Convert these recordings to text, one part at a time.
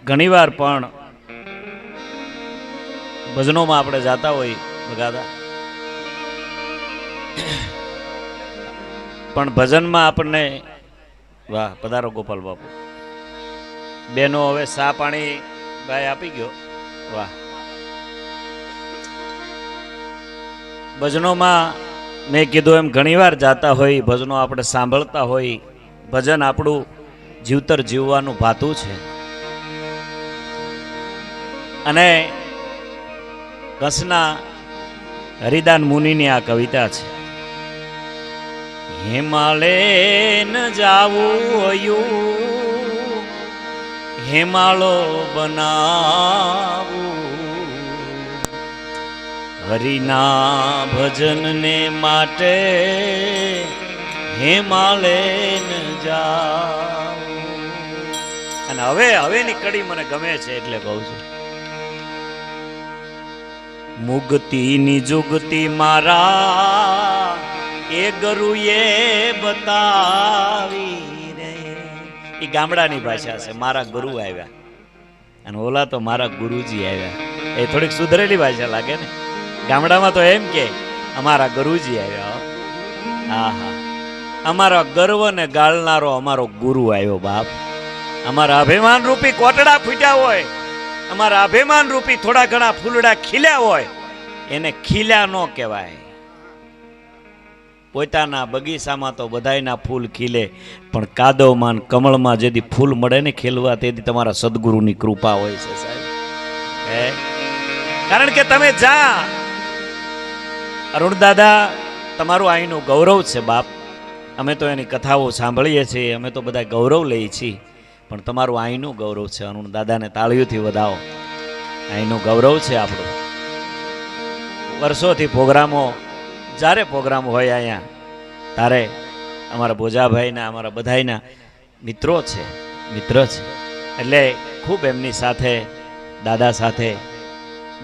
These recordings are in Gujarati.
ઘણીવાર પણ ભજનોમાં આપણે જાતા હોય બગાદા, પણ ભજનમાં આપણને વાહ પધારો ગોપાલ બાપુ બેનો હવે સા પાણી ભાઈ આપી ગયો વાહ. ભજનોમાં મેં કીધું એમ ઘણીવાર જાતા હોય, ભજનો આપણે સાંભળતા હોય, ભજન આપણું જીવતર જીવવાનું ભાતું છે. અને કચ્છના હરિદાન મુનિની આ કવિતા છે. હિમાલય ન જાવું હિમાળો બનાવું, હરિના ભજનને માટે હિમાલય ન જાવું. અને હવેની કડી મને ગમે છે એટલે કહું છું. મુક્તિની જુગતી મારા એ ગુરુએ બતાવી રે. એ ગામડાની ભાષા છે, મારા ગુરુ આવ્યા. અને ઓલા તો મારા ગુરુજી આવ્યા. એ થોડીક સુધરેલી ભાષા લાગે ને. ગામડામાં તો એમ કે અમારા ગુરુજી આવ્યા. હા હા, અમારા ગર્વને ગાળનારો અમારો ગુરુ આવ્યો બાપ. અમારા અભિમાન રૂપી કોટડા ફૂટ્યા હોય, અમારા અભિમાન રૂપી થોડા ઘણા ફૂલડા ખીલ્યા હોય, એને ખીલ્યા ન કહેવાય. પોતાના બગીચામાં તો બધાયના ફૂલ ખીલે, પણ કાદવમાં કમળમાં જેથી ફૂલ મળે ને ખીલવા, તેથી તમારા સદગુરુની કૃપા હોય છે સાહેબ. કારણ કે તમે જા અરુણ દાદા, તમારું અહીંનું ગૌરવ છે બાપ. અમે તો એની કથાઓ સાંભળીએ છીએ, અમે તો બધા ગૌરવ લઈએ છીએ, પણ તમારું અહીંનું ગૌરવ છે. અરુણ દાદાને તાળીઓથી વધાવો. અહીંનું ગૌરવ છે આપણું. વર્ષોથી પ્રોગ્રામો, જ્યારે પ્રોગ્રામ હોય અહીંયા, તારે અમારા ભોજાભાઈના અમારા બધાયના મિત્રો છે, મિત્ર છે. એટલે ખૂબ એમની સાથે, દાદા સાથે,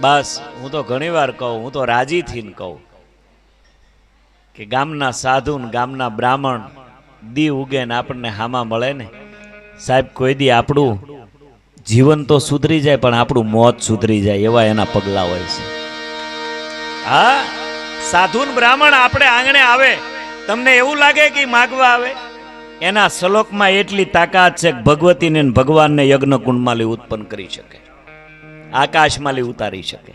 બસ હું તો ઘણીવાર કહું, હું તો રાજી થઈને કહું કે ગામના સાધુ ને ગામના બ્રાહ્મણ દી ઉગે ને આપણને હામાં મળે ને સાહેબ, કોઈ દી આપણું જીવન તો સુધરી જાય, પણ આપણું મોત સુધરી જાય એવા એના પગલા હોય છે. હા, સાધુ ને બ્રાહ્મણ આપણે આંગણે આવે, તમને એવું લાગે કે માગવા આવે? એના શ્લોકમાં એટલી તાકાત છે કે ભગવતીને ભગવાનને યજ્ઞ કુંડમાંથી ઉત્પન્ન કરી શકે, આકાશમાંથી ઉતારી શકે,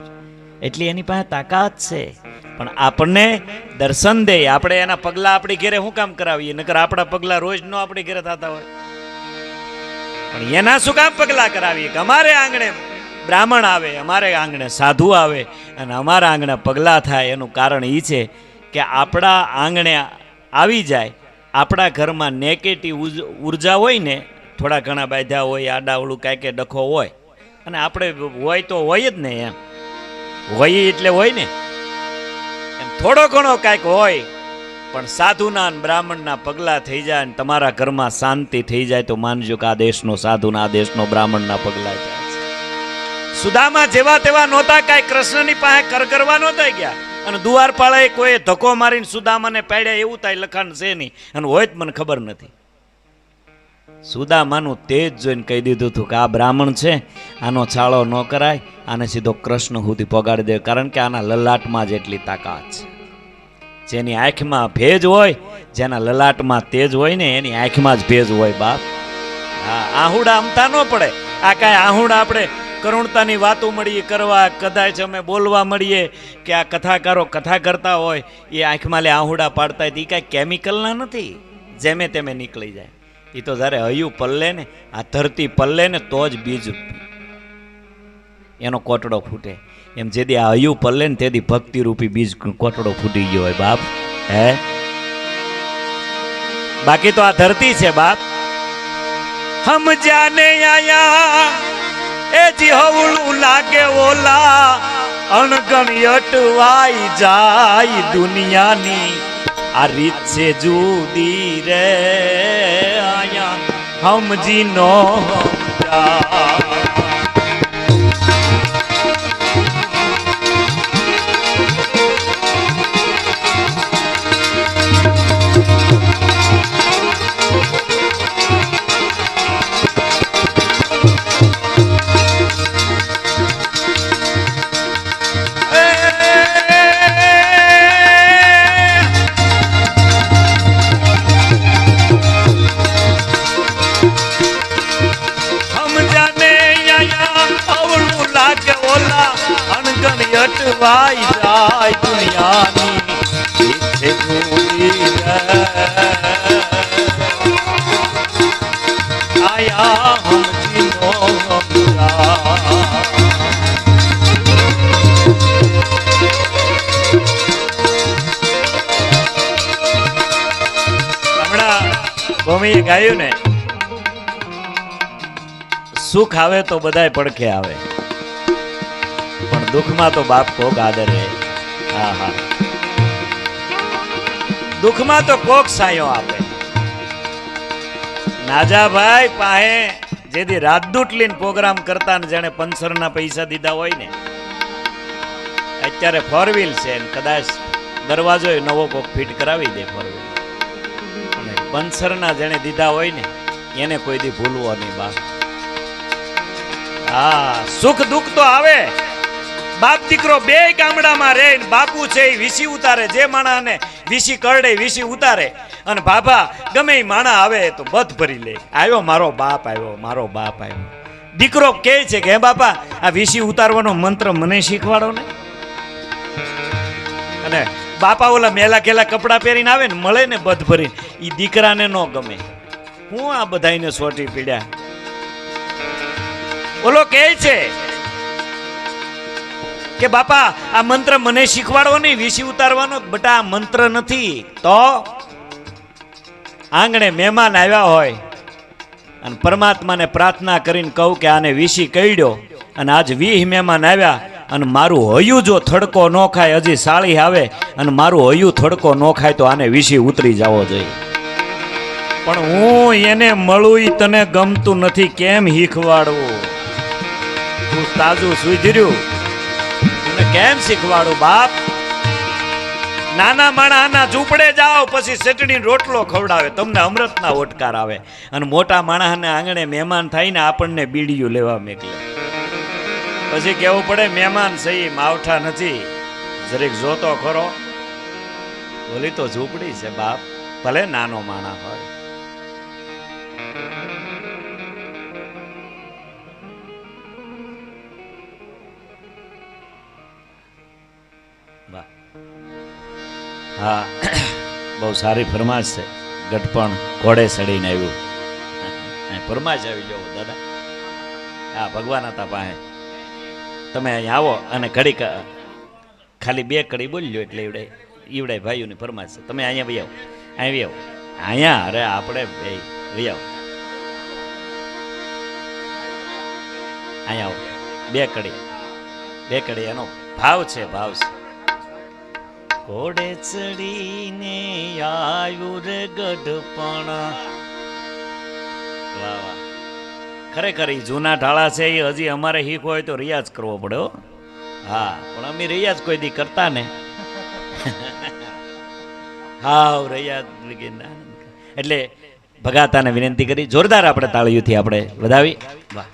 એટલી એની પાસે તાકાત છે. પણ આપણને દર્શન દે, આપણે એના પગલા આપણી ઘેરે શું કામ કરાવીએ? નકર આપણા પગલા રોજ નો આપણી ઘેરે થતા હોય, પણ એના શું કામ પગલા કરાવીએ? કે અમારે આંગણે બ્રાહ્મણ આવે, અમારે આંગણે સાધુ આવે અને અમારા આંગણે પગલા થાય. એનું કારણ એ છે કે આપણા આંગણે આવી જાય, આપણા ઘરમાં નેગેટિવ ઉર્જા હોય ને, થોડા ઘણા બાંધ્યા હોય, આડાવડું કાંઈ કે ડખો હોય, અને આપણે હોય તો હોય જ ને, એમ હોય એટલે હોય ને, એમ થોડો ઘણો કાંઈક હોય, પણ સાધુના અને બ્રાહ્મણના પગલા થઈ જાય અને તમારા ઘરમાં શાંતિ થઈ જાય, તો માનજો કે આ દેશનો સાધુના, આ દેશનો બ્રાહ્મણના પગલા જાય છે. સુદામા જેવા તેવા નહોતા, કાંઈ કૃષ્ણની પાસે કરગરવા નહોતા ગયા, અને દુવારપાળાએ કોઈ ધક્કો મારીને સુદામાને પાડ્યા એવું તાય લખાણ છે નહીં, અને હોય જ મને ખબર નથી. સુદામાનું તેજ જોઈને કહી દીધું હતું કે આ બ્રાહ્મણ છે, આનો છાળો ન કરાય, આને સીધો કૃષ્ણ સુધી પગાડી દે, કારણ કે આના લલાટમાં જ એટલી તાકાત છે. જેની આંખમાં ભેજ હોય, જેના લલાટમાં તેજ હોય ને, એની આંખમાં જ ભેજ હોય બાપ. હા, આહુડા અમતા ન પડે. આ કાંઈ આહુડા આપણે કરુણતાની વાતો મળીએ કરવા, કદાચ અમે બોલવા મળીએ કે આ કથાકારો કથા કરતા હોય, એ આંખમાં લે આહુડા પાડતા હોય, એ કાંઈ કેમિકલના નથી, જેમે તેમે નીકળી જાય. એ તો જ્યારે હૈયું પલ્લે ને, આ ધરતી પલ્લે ને, તો જ બીજ એનો કોટડો ફૂટે. એમ જેથી આ હૈયું પલ્લે ને, તેથી ભક્તિરૂપી બીજ કોટડો ફૂટી ગયો હોય બાપ. હે, બાકી તો આ ધરતી છે બાપ. હમ જાને આયા એ જીહવળું લાગે ઓલા, અણગણ અટવાઈ જાય દુનિયાની, આ રીત છે જુદી રે આયા હમજી નો સમજા. કરવાઈ જાય દુનિયાની ઈચ્છે ભૂલી આયા હમજી નો હમણાં ભૂમિએ ગાયું ને, સુખ આવે તો બધાય પડખે આવે, પણ દુઃખમાં તો બાપ કોક આદર રહે. હા હા, દુઃખમાં તો કોક સાયો આપે. નાજાભાઈ પાહે જેથી રાજદૂત લઈને પ્રોગ્રામ કરતા ને જેને પંચરના પૈસા દીધા હોય ને, અત્યારે ફોર વ્હીલ છે ને કદાચ દરવાજો નવો કોક ફિટ કરાવી દે ફોર વ્હીલ. અને પંચરના જેને દીધા હોય ને એને કોઈ દી ભૂલવો નહીં બાપ. હા, સુખ દુઃખ તો આવે. બાપ દીકરો બે ગામડામાં રહે, બાપુ છે એ વીસી ઉતારે, જે માણાને વીસી કરડે વીસી ઉતારે, અને બાપા ગમે એ માણા આવે તો બધ ભરી લે. આવ્યો મારો બાપ, આવ્યો મારો બાપ આવ્યો. દીકરો કહે છે કે હે બાપા, આ વીસી ઉતારવાનો મંત્ર મને શીખવાડો ને. અને બાપા ઓલા મેલા કેલા કપડા પહેરીને આવે ને, મળે ને બધ ભરીને, એ દીકરાને ન ગમે. હું આ બધાને સોટી પીડ્યા. ઓલો કહે છે કે બાપા આ મંત્ર મને શીખવાડો નહીં, વીસી ઉતારવાનો. બટા આ મંત્ર નથી. તો આંગણે મહેમાન આવ્યા હોય અને પરમાત્માને પ્રાર્થના કરીને કહું કે આને વીસી કઈડ્યો, અને આજ 20 મહેમાન આવ્યા અને મારું હયું જો થડકો ન ખાય, હજી સાળી આવે અને મારું હયું થડકો ન ખાય તો આને વીસી ઉતરી જવો જોઈએ. પણ હું એને મળું ઈ તને ગમતું નથી, કેમ શીખવાડવું? તું તાજું સુધર્યું તને કેમ શીખવાડું બાપ? નાના માણાના ઝૂંપડે જાઓ, પછી ચટણી રોટલો ખવડાવે, તમને અમૃતના ઓટકાર આવે. અને મોટા માણસને આંગણે મહેમાન થાય ને આપણને બીડીયું લેવા મેકલે, પછી કેવું પડે મહેમાન સહી માવઠા નથી, જરીક જોતો ખરો. બોલી તો ઝૂંપડી છે બાપ, ભલે નાનો માણા હોય. હા, બહુ સારી ફરમાશ છે. ગટપણ ઘોડે ચડીને આવ્યું. ફરમાશ આવી જાઓ દાદા. હા, ભગવાન હતા પાસે. તમે અહીંયા આવો અને ઘડી ખાલી 2 કડી બોલજો એટલે ઈવડે ભાઈઓની ફરમાશ છે. તમે અહીંયા વહી આવો, અહીં આવો, અહીંયા. અરે આપણે વહી આવો, અહીંયા આવો. 2 કડી એનો ભાવ છે, ભાવ છે. ઘોડે ચડીને આવ્યું રે ગઢપણ. વાહ વાહ, ખરેખર એ જૂના ઢાળા છે એ હજી અમારે શીખવો હોય તો રિયાઝ કરવો પડે. હા, પણ અમે રિયાઝ કોઈ દી કરતા ને. હાવ રિયાઝ એટલે ભગાતાને વિનંતી કરી જોરદાર આપણે તાળીઓથી આપણે વધાવી. વાહ.